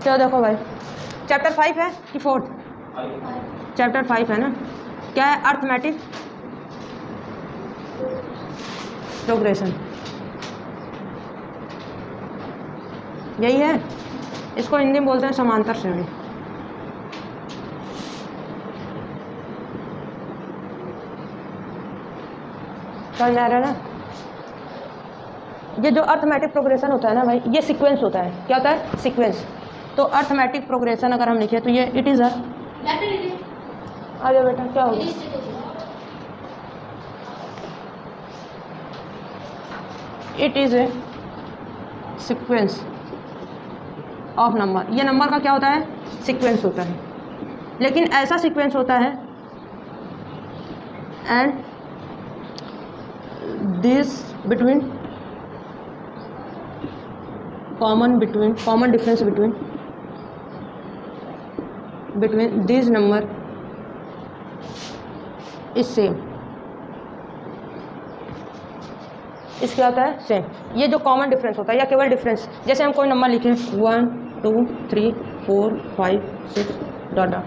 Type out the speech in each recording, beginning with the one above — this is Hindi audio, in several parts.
चलो देखो भाई, चैप्टर 5 है कि 4th? चैप्टर 5 है ना। क्या है? अर्थमेटिक प्रोग्रेशन, यही है। इसको हिंदी में बोलते हैं समांतर श्रेणी। समझ में आ रहा है ना? ये जो अर्थमेटिक प्रोग्रेशन होता है ना भाई, ये सीक्वेंस होता है। क्या होता है? सीक्वेंस। तो अर्थमेटिक प्रोग्रेशन अगर हम लिखे तो ये इट इज अ, आ जाओ बेटा, क्या होगा? It is a sequence of number. ये नंबर का क्या होता है? सीक्वेंस होता है। लेकिन ऐसा सीक्वेंस होता है and this between common difference between this number is same. इस क्या होता है? सेम। ये जो कॉमन डिफरेंस होता है या केवल डिफरेंस, जैसे हम कोई नंबर लिखें 1 2 3 4 5 6 डॉट डॉट,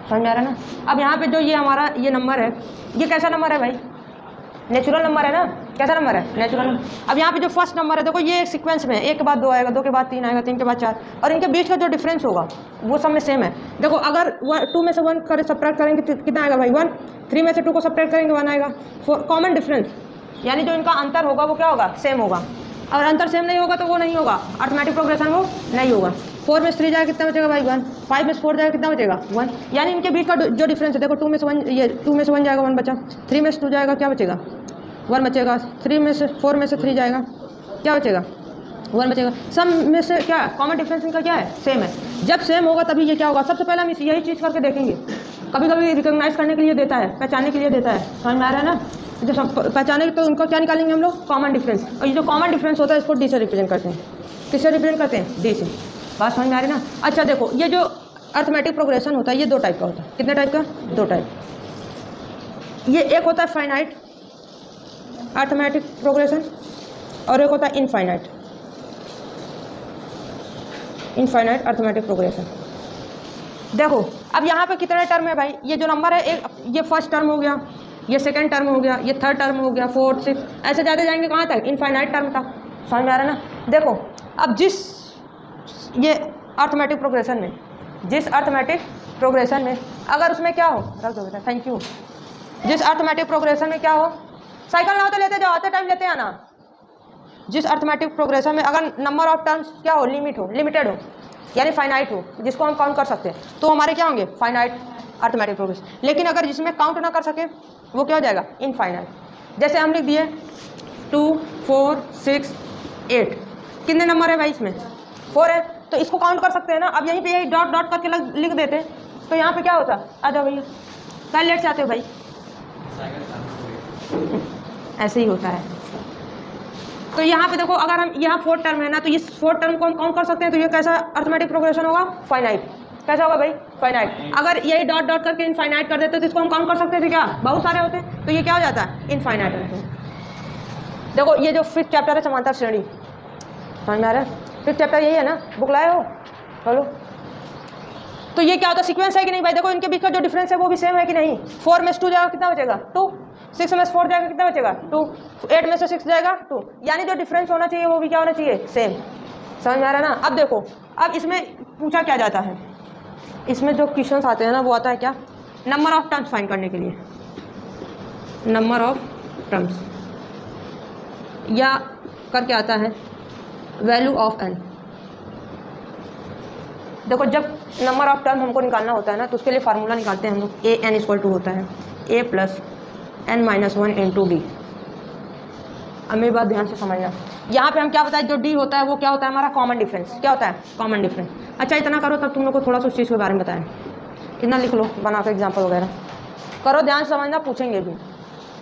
समझ में आ रहा है ना? अब यहाँ पे जो ये हमारा ये नंबर है, ये कैसा नंबर है भाई? नेचुरल नंबर है ना। कैसा नंबर है? Natural number. अब यहाँ पे जो फर्स्ट नंबर है देखो, ये एक सीक्वेंस में 1 के बाद 2 आएगा, 2 के बाद 3 आएगा, 3 के बाद 4, और इनके बीच का जो डिफरेंस होगा वो सब में सेम है। देखो अगर 2 में से 1 करे सब्ट्रैक्ट करेंगे तो कितना आएगा भाई? 1। 3 में से 2 को सब्ट्रैक्ट करेंगे 1 आएगा। कॉमन डिफरेंस, यानी जो इनका अंतर होगा वो क्या होगा? सेम होगा। और अंतर सेम नहीं होगा तो वो नहीं होगा, अर्थमेटिक प्रोग्रेशन वो नहीं होगा। 4 में से 3 जाएगा कितना बचेगा भाई? 1। 5 में से 4 जाएगा कितना बचेगा? 1। यानी इनके बीच का जो डिफरेंस है देखो, 2 में से 1, ये 2 में से 1 जाएगा 1 बचा, 3 में से 2 जाएगा क्या बचेगा? 1 बचेगा। 4 में से 3 जाएगा क्या बचेगा? 1 बचेगा। सब में से क्या कॉमन डिफरेंस इनका क्या है? सेम है। जब सेम होगा तभी ये क्या होगा? सबसे पहले हम यही चीज़ करके देखेंगे। कभी कभी रिकॉग्नाइज करने के लिए देता है, पहचानने के लिए देता है, समझ में आ रहा है ना? जब पहचाने तो उनको क्या निकालेंगे हम लोग? Common difference. और ये जो कॉमन डिफरेंस होता है इसको डी से रिप्रेजेंट करते हैं। किससे रिप्रेजेंट करते हैं? डी से। बात समझ में आ रही ना? अच्छा देखो, ये जो अर्थमेटिक प्रोग्रेशन होता है ये 2 टाइप का होता है। कितने टाइप का? 2 टाइप। ये एक होता है फाइनाइट अर्थमेटिक प्रोग्रेशन और एक होता है इनफाइनाइट अर्थमेटिक प्रोग्रेशन। देखो अब यहाँ पे कितने टर्म है भाई? ये जो नंबर है, एक ये फर्स्ट टर्म हो गया, ये सेकंड टर्म हो गया, ये थर्ड टर्म हो गया, 4 6, ऐसे जाते जाएंगे कहाँ तक? इनफाइनाइट टर्म तक। समझ में आ रहा है ना? देखो अब जिस ये अर्थमेटिक प्रोग्रेशन में अगर उसमें क्या हो, रख दो बेटा, थैंक यू। जिस अर्थमेटिक प्रोग्रेशन में क्या हो, साइकिल ना हो तो लेते जाओ, आते टाइम लेते आना। जिस अर्थमेटिक प्रोग्रेशन में अगर नंबर ऑफ टर्म्स क्या हो? लिमिटेड हो, यानी फाइनाइट हो, जिसको हम काउंट कर सकते हैं, तो हमारे क्या होंगे? Finite arithmetic progression. लेकिन अगर जिसमें काउंट ना कर सके वो क्या हो जाएगा? इनफाइनाइट। जैसे हम लिख दिए 2 4 6 8, कितने नंबर है भाई इसमें? 4 है, तो इसको काउंट कर सकते हैं ना। अब यहीं पे यही डॉट डॉट करके लिख देते तो यहाँ पे क्या होता? आ जाओ भैया, कल लेट से आते हो भाई? ऐसे ही होता है। तो यहाँ पे देखो, अगर हम यहाँ 4 टर्म है ना, तो इस 4 टर्म को हम काउंट कर सकते हैं, तो ये कैसा अर्थमेटिक प्रोग्रेशन होगा? फाइनाइट। कैसा होगा भाई? फाइनाइट। अगर यही डॉट डॉट करके इनफाइनाइट कर देते तो इसको हम काउंट कर सकते थे क्या? बहुत सारे होते, तो ये क्या हो जाता है? इनफाइनाइट होते हैं। देखो ये जो 5th चैप्टर है समांतर श्रेणी, समझ में आ रहा है? 5th चैप्टर यही है ना, बुक लाए हो? चलो, तो ये क्या होता है? सीक्वेंस है कि नहीं भाई? देखो इनके बीच का जो डिफरेंस है वो भी सेम है कि नहीं? 4 में से 2 जाएगा कितना बचेगा? 2। 6 में से 4 जाएगा कितना बचेगा? 2। 8 में से 6 जाएगा 2। यानी जो डिफरेंस होना चाहिए वो भी क्या होना चाहिए? सेम। समझ में आ रहा है ना? अब देखो, अब इसमें पूछा क्या जाता है, इसमें जो क्वेश्चंस आते हैं ना वो आता है क्या? नंबर ऑफ टर्म्स फाइंड करने के लिए, नंबर ऑफ टर्म्स, या करके आता है वैल्यू ऑफ n। देखो जब नंबर ऑफ टर्म हमको निकालना होता है ना, तो उसके लिए फार्मूला निकालते हैं हम लोग। an = होता है a + n - 1 × d। अब मेरी बात ध्यान से समझना, यहाँ पे हम क्या बताएं, जो d होता है वो क्या होता है? हमारा कॉमन डिफरेंस। क्या होता है? Common difference. अच्छा इतना करो तब तुम लोग को थोड़ा सा उस चीज़ के बारे में बताएं। इतना लिख लो बना के एग्जाम्पल वगैरह करो, ध्यान से समझना, पूछेंगे भी।